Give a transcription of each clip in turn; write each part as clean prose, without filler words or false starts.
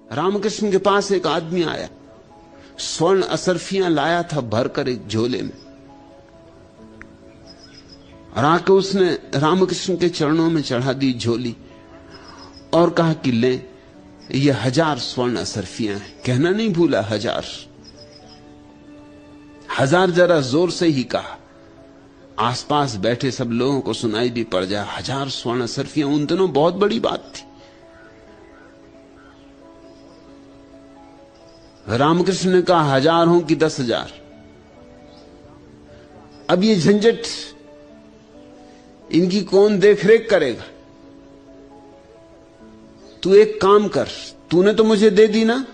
रामकृष्ण के पास एक आदमी आया, स्वर्ण असरफियां लाया था भरकर एक झोले में, और आके उसने रामकृष्ण के चरणों में चढ़ा दी झोली और कहा कि ले, ये 1000 स्वर्ण असरफियां हैं। कहना नहीं भूला 1000 जरा जोर से ही कहा, आसपास बैठे सब लोगों को सुनाई भी पड़ जाए। 1000 स्वर्ण असरफियां उन दिनों बहुत बड़ी बात थी। रामकृष्ण ने कहा 1000 हो कि 10,000। अब ये झंझट इनकी कौन देखरेख करेगा? तू एक काम कर, तूने तो मुझे दे दी ना।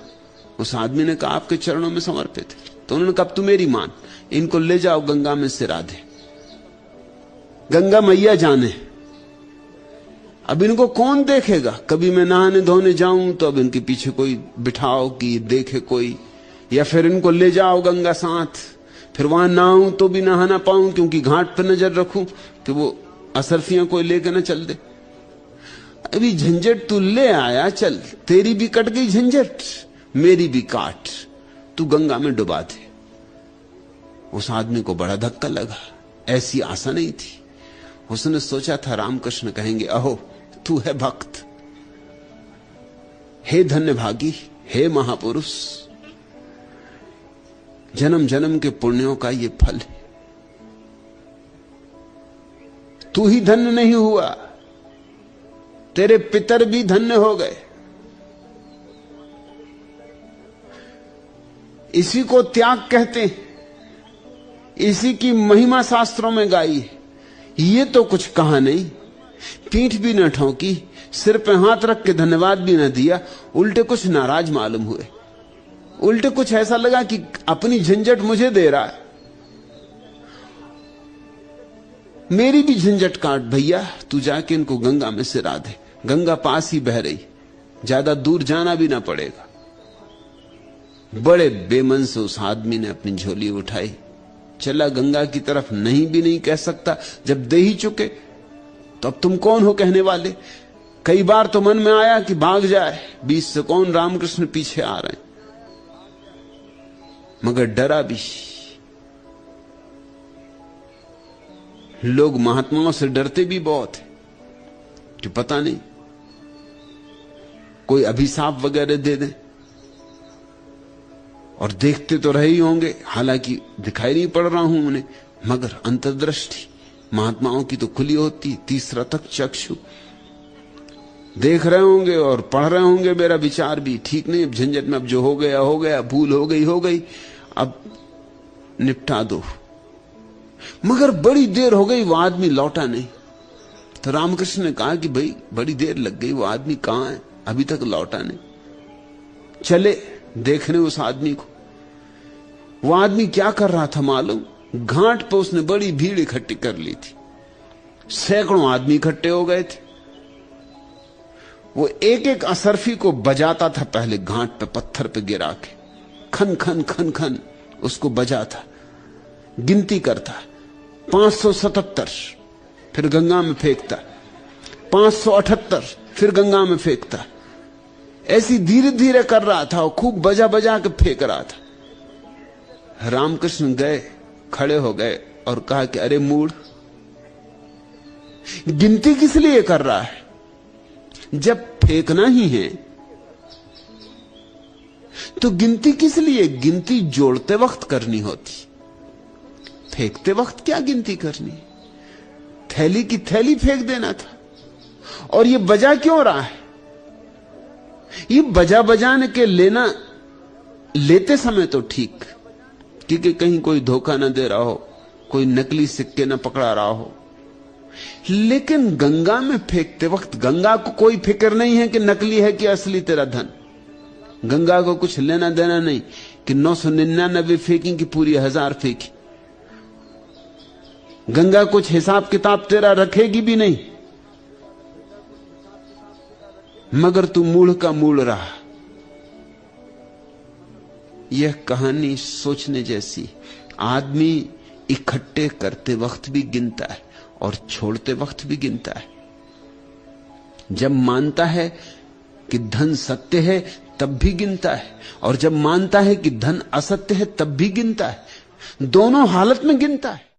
उस आदमी ने कहा आपके चरणों में समर्पित है। तो उन्होंने कहा तू मेरी मान, इनको ले जाओ गंगा में सिरा दे, गंगा मैया जाने। अब इनको कौन देखेगा? कभी मैं नहाने धोने जाऊं तो अब इनके पीछे कोई बिठाओ कि देखे कोई, या फिर इनको ले जाओ गंगा साथ, फिर वहां नहाऊं तो भी नहा ना पाऊं क्योंकि घाट पर नजर रखूं कि वो असरफियां कोई लेके ना चल दे। अभी झंझट तू ले आया, चल तेरी भी कट गई झंझट, मेरी भी काट, तू गंगा में डुबा दे। उस आदमी को बड़ा धक्का लगा, ऐसी आशा नहीं थी। उसने सोचा था रामकृष्ण कहेंगे अहो तू है भक्त, हे धन्य भागी, हे महापुरुष, जन्म जन्म के पुण्यों का ये फल है, तू ही धन्य नहीं हुआ, तेरे पितर भी धन्य हो गए। इसी को त्याग कहते हैं, इसी की महिमा शास्त्रों में गाई है। ये तो कुछ कहा नहीं, पीठ भी न ठोंकी, सिर पे हाथ रख के धन्यवाद भी न दिया, उल्टे कुछ नाराज मालूम हुए। उल्टे कुछ ऐसा लगा कि अपनी झंझट मुझे दे रहा है, मेरी भी झंझट काट भैया, तू जाके इनको गंगा में सिरा दे। गंगा पास ही बह रही, ज्यादा दूर जाना भी ना पड़ेगा। बड़े बेमन से उस आदमी ने अपनी झोली उठाई, चला गंगा की तरफ। नहीं भी नहीं कह सकता, जब दे ही चुके तो अब तुम कौन हो कहने वाले। कई बार तो मन में आया कि भाग जाए, बीच से कौन रामकृष्ण पीछे आ रहे हैं, मगर डरा भी। लोग महात्माओं से डरते भी बहुत है कि पता नहीं कोई अभिशाप वगैरह दे दें, और देखते तो रहे ही होंगे, हालांकि दिखाई नहीं पड़ रहा हूं उन्हें, मगर अंतर्दृष्टि महात्माओं की तो खुली होती, तीसरा तक चक्षु देख रहे होंगे और पढ़ रहे होंगे मेरा विचार भी। ठीक नहीं, अब झंझट में, अब जो हो गया हो गया, भूल हो गई, अब निपटा दो। मगर बड़ी देर हो गई, वो आदमी लौटा नहीं। तो रामकृष्ण ने कहा कि भाई बड़ी देर लग गई, वो आदमी कहां है, अभी तक लौटा नहीं। चले देखने उस आदमी को। वो आदमी क्या कर रहा था मालूम? घाट पर उसने बड़ी भीड़ इकट्ठी कर ली थी, सैकड़ों आदमी इकट्ठे हो गए थे। वो एक एक असरफी को बजाता था, पहले घाट पे पत्थर पे गिरा के खन खन खन खन उसको बजाता, गिनती करता, 577, फिर गंगा में फेंकता, 578, फिर गंगा में फेंकता। ऐसी धीरे धीरे कर रहा था और खूब बजा बजा के फेंक रहा था। रामकृष्ण गए, खड़े हो गए और कहा कि अरे मूढ़, गिनती किस लिए कर रहा है? जब फेंकना ही है तो गिनती किस लिए? गिनती जोड़ते वक्त करनी होती, फेंकते वक्त क्या गिनती करनी? थैली की थैली फेंक देना था। और ये बजा क्यों रहा है? ये बजा बजाने के लेते समय तो ठीक, क्योंकि कहीं कोई धोखा ना दे रहा हो, कोई नकली सिक्के ना पकड़ा रहा हो। लेकिन गंगा में फेंकते वक्त गंगा को कोई फिक्र नहीं है कि नकली है कि असली तेरा धन। गंगा को कुछ लेना देना नहीं कि 999 फेंकी कि पूरी 1000 फेंकी। गंगा कुछ हिसाब किताब तेरा रखेगी भी नहीं। मगर तू मूढ़ का मूढ़ रहा। यह कहानी सोचने जैसी। आदमी इकट्ठे करते वक्त भी गिनता है और छोड़ते वक्त भी गिनता है। जब मानता है कि धन सत्य है तब भी गिनता है, और जब मानता है कि धन असत्य है तब भी गिनता है। दोनों हालत में गिनता है।